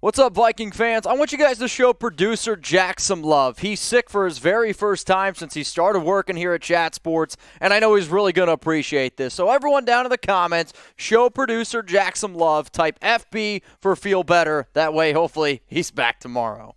What's up, Viking fans? I want you guys to show producer Jack some love. He's sick for his very first time since he started working here at Chat Sports, and I know he's really going to appreciate this. So everyone down in the comments, show producer Jack some love. Type FB for feel better. That way, hopefully, he's back tomorrow.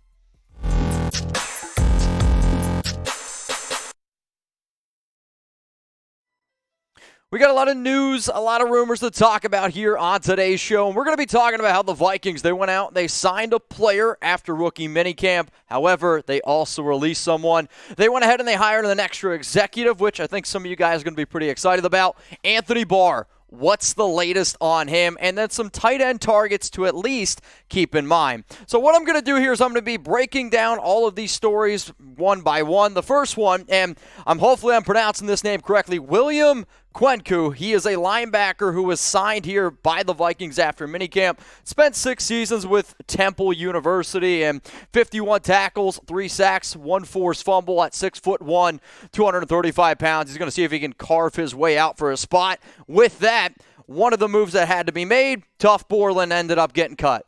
We got a lot of news, a lot of rumors to talk about here on today's show. And we're going to be talking about how the Vikings, they went out and they signed a player after rookie minicamp. However, they also released someone. They went ahead and they hired an extra executive, which I think some of you guys are going to be pretty excited about. Anthony Barr. What's the latest on him? And then some tight end targets to at least keep in mind. So what I'm going to do here is I'm going to be breaking down all of these stories one by one. The first one, and hopefully I'm pronouncing this name correctly, William Kwenkeu. He is a linebacker who was signed here by the Vikings after minicamp. Spent 6 seasons with Temple University and 51 tackles, 3 sacks, 1 forced fumble at 6'1", 235 pounds. He's going to see if he can carve his way out for a spot. With that, one of the moves that had to be made, tough Borland ended up getting cut.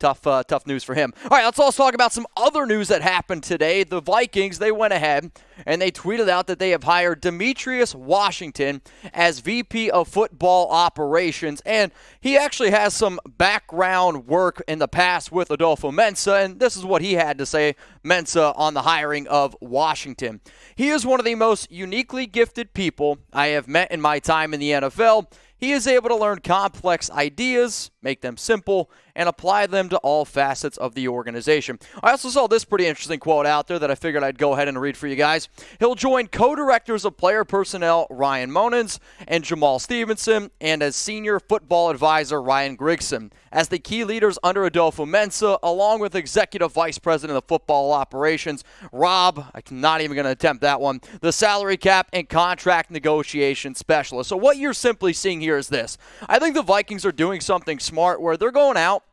Tough news for him. All right, let's also talk about some other news that happened today. The Vikings, they went ahead and they tweeted out that they have hired Demitrius Washington as VP of Football Operations, and he actually has some background work in the past with Adolfo Mensa, and this is what he had to say, Mensa, on the hiring of Washington. He is one of the most uniquely gifted people I have met in my time in the NFL. He is able to learn complex ideas, make them simple, and apply them to all facets of the organization. I also saw this pretty interesting quote out there that I figured I'd go ahead and read for you guys. He'll join co-directors of player personnel Ryan Monens and Jamal Stevenson, and as senior football advisor Ryan Grigson, as the key leaders under Adolfo Mensa, along with executive vice president of football operations Rob, I'm not even going to attempt that one, the salary cap and contract negotiation specialist. So what you're simply seeing here is this. I think the Vikings are doing something smart where they're going out,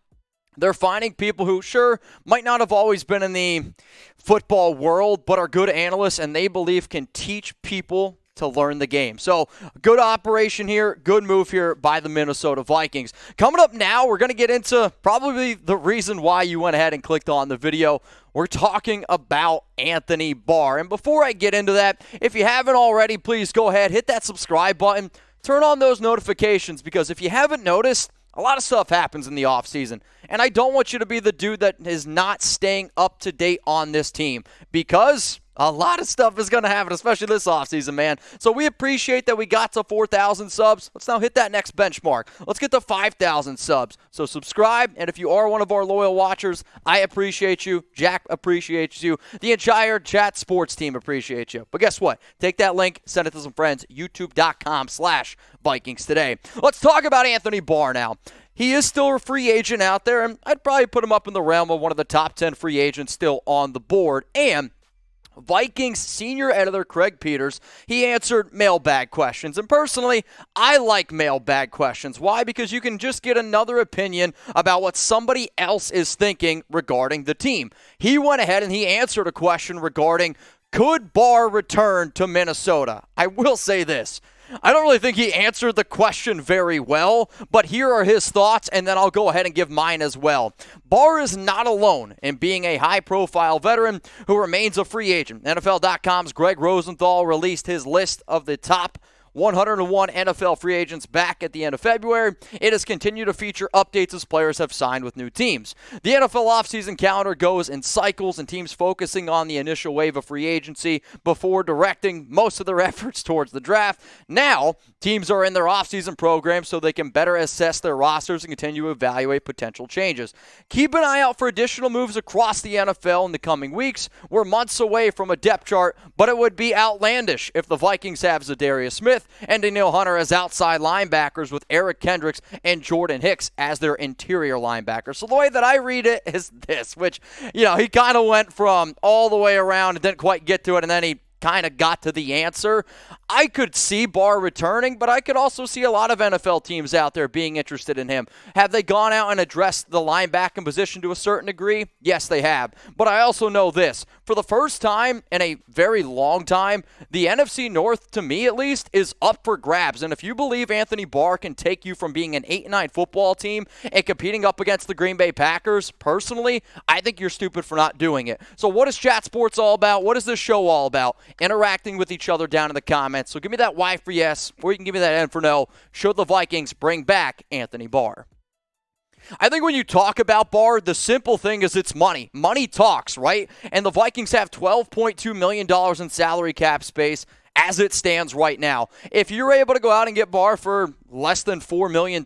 they're finding people who, sure, might not have always been in the football world, but are good analysts and they believe can teach people to learn the game. So, good operation here, good move here by the Minnesota Vikings. Coming up now, we're going to get into probably the reason why you went ahead and clicked on the video. We're talking about Anthony Barr. And before I get into that, if you haven't already, please go ahead, hit that subscribe button, turn on those notifications, because if you haven't noticed, a lot of stuff happens in the offseason, and I don't want you to be the dude that is not staying up to date on this team, because a lot of stuff is going to happen, especially this offseason, man. So we appreciate that we got to 4,000 subs. Let's now hit that next benchmark. Let's get to 5,000 subs. So subscribe, and if you are one of our loyal watchers, I appreciate you. Jack appreciates you. The entire Chat Sports team appreciates you. But guess what? Take that link, send it to some friends, youtube.com/Vikings today. Let's talk about Anthony Barr now. He is still a free agent out there, and I'd probably put him up in the realm of one of the top 10 free agents still on the board. And Vikings senior editor Craig Peters, he answered mailbag questions. And personally, I like mailbag questions. Why? Because you can just get another opinion about what somebody else is thinking regarding the team. He went ahead and he answered a question regarding, could Barr return to Minnesota? I will say this. I don't really think he answered the question very well, but here are his thoughts, and then I'll go ahead and give mine as well. Barr is not alone in being a high-profile veteran who remains a free agent. NFL.com's Greg Rosenthal released his list of the top 101 NFL free agents back at the end of February. It has continued to feature updates as players have signed with new teams. The NFL offseason calendar goes in cycles, and teams focusing on the initial wave of free agency before directing most of their efforts towards the draft. Now, teams are in their offseason program so they can better assess their rosters and continue to evaluate potential changes. Keep an eye out for additional moves across the NFL in the coming weeks. We're months away from a depth chart, but it would be outlandish if the Vikings have Zadarius Smith and Daniil Hunter as outside linebackers with Eric Kendricks and Jordan Hicks as their interior linebackers. So the way that I read it is this, which, he kind of went from all the way around and didn't quite get to it, and then he kind of got to the answer. I could see Barr returning, but I could also see a lot of NFL teams out there being interested in him. Have they gone out and addressed the linebacking position to a certain degree? Yes, they have. But I also know this. For the first time in a very long time, the NFC North, to me at least, is up for grabs. And if you believe Anthony Barr can take you from being an 8-9 football team and competing up against the Green Bay Packers, personally, I think you're stupid for not doing it. So what is Chat Sports all about? What is this show all about? Interacting with each other down in the comments. So give me that Y for yes, or you can give me that N for no. Should the Vikings bring back Anthony Barr? I think when you talk about Barr, the simple thing is it's money. Money talks, right? And the Vikings have $12.2 million in salary cap space as it stands right now. If you're able to go out and get Barr for less than $4 million,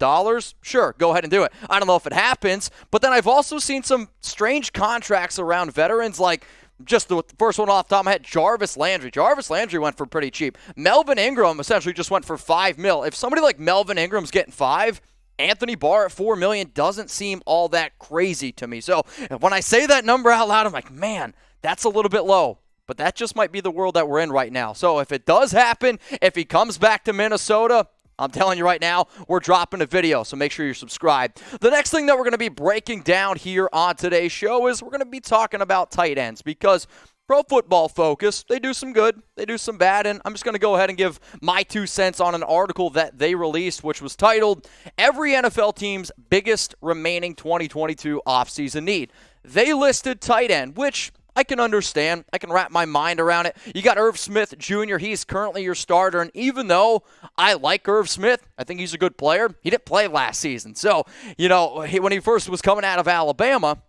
sure, go ahead and do it. I don't know if it happens, but then I've also seen some strange contracts around veterans, like just the first one off the top of my head, Jarvis Landry. Jarvis Landry went for pretty cheap. Melvin Ingram essentially just went for $5 million. If somebody like Melvin Ingram's getting $5 million, Anthony Barr at $4 million doesn't seem all that crazy to me. So when I say that number out loud, I'm like, man, that's a little bit low. But that just might be the world that we're in right now. So if it does happen, if he comes back to Minnesota, I'm telling you right now, we're dropping a video, so make sure you're subscribed. The next thing that we're going to be breaking down here on today's show is we're going to be talking about tight ends, because Pro Football Focus, they do some good, they do some bad, and I'm just going to go ahead and give my 2 cents on an article that they released, which was titled, Every NFL Team's Biggest Remaining 2022 Offseason Need. They listed tight end, which I can understand. I can wrap my mind around it. You got Irv Smith Jr. He's currently your starter, and even though I like Irv Smith, I think he's a good player, he didn't play last season. So, when he first was coming out of Alabama,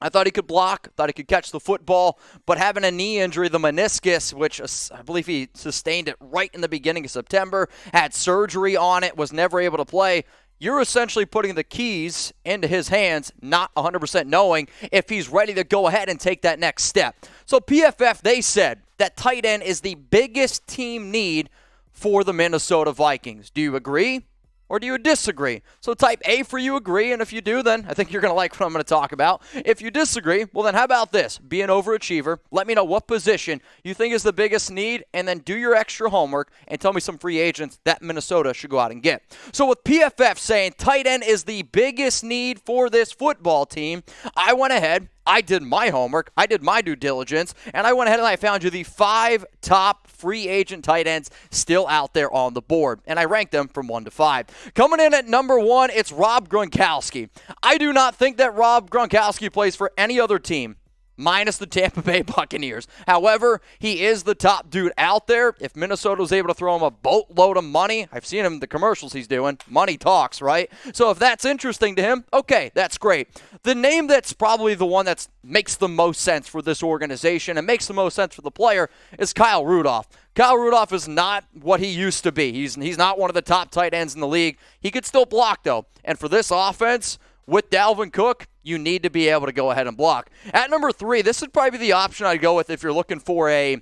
I thought he could block, thought he could catch the football, but having a knee injury, the meniscus, which I believe he sustained it right in the beginning of September, had surgery on it, was never able to play. You're essentially putting the keys into his hands, not 100% knowing if he's ready to go ahead and take that next step. So PFF, they said that tight end is the biggest team need for the Minnesota Vikings. Do you agree? Or do you disagree? So type A for you agree, and if you do, then I think you're going to like what I'm going to talk about. If you disagree, well then how about this? Be an overachiever. Let me know what position you think is the biggest need, and then do your extra homework and tell me some free agents that Minnesota should go out and get. So with PFF saying tight end is the biggest need for this football team, I went ahead, I did my homework, I did my due diligence, and I went ahead and I found you the 5 top free agent tight ends still out there on the board, and I ranked them from 1 to 5. Coming in at number 1, it's Rob Gronkowski. I do not think that Rob Gronkowski plays for any other team minus the Tampa Bay Buccaneers. However, he is the top dude out there. If Minnesota was able to throw him a boatload of money, I've seen him in the commercials he's doing. Money talks, right? So if that's interesting to him, okay, that's great. The name that's probably the one that makes the most sense for this organization and makes the most sense for the player is Kyle Rudolph. Kyle Rudolph is not what he used to be. He's not one of the top tight ends in the league. He could still block, though. And for this offense, with Dalvin Cook, you need to be able to go ahead and block. At number 3, this would probably be the option I'd go with if you're looking for a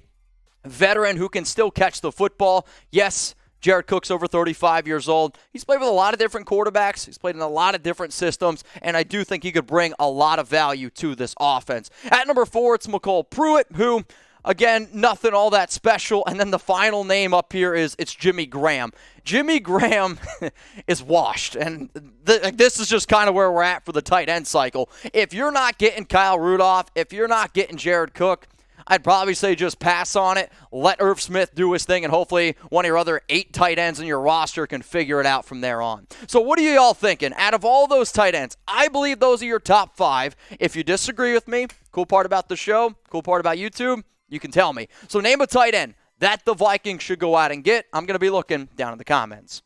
veteran who can still catch the football. Yes, Jared Cook's over 35 years old. He's played with a lot of different quarterbacks. He's played in a lot of different systems, and I do think he could bring a lot of value to this offense. At number 4, it's MyCole Pruitt, who, again, nothing all that special. And then the final name up here it's Jimmy Graham. Jimmy Graham is washed, and this is just kind of where we're at for the tight end cycle. If you're not getting Kyle Rudolph, if you're not getting Jared Cook, I'd probably say just pass on it. Let Irv Smith do his thing, and hopefully one of your other 8 tight ends in your roster can figure it out from there on. So what are you all thinking? Out of all those tight ends, I believe those are your top 5. If you disagree with me, cool part about the show, cool part about YouTube, you can tell me. So name a tight end that the Vikings should go out and get. I'm going to be looking down in the comments.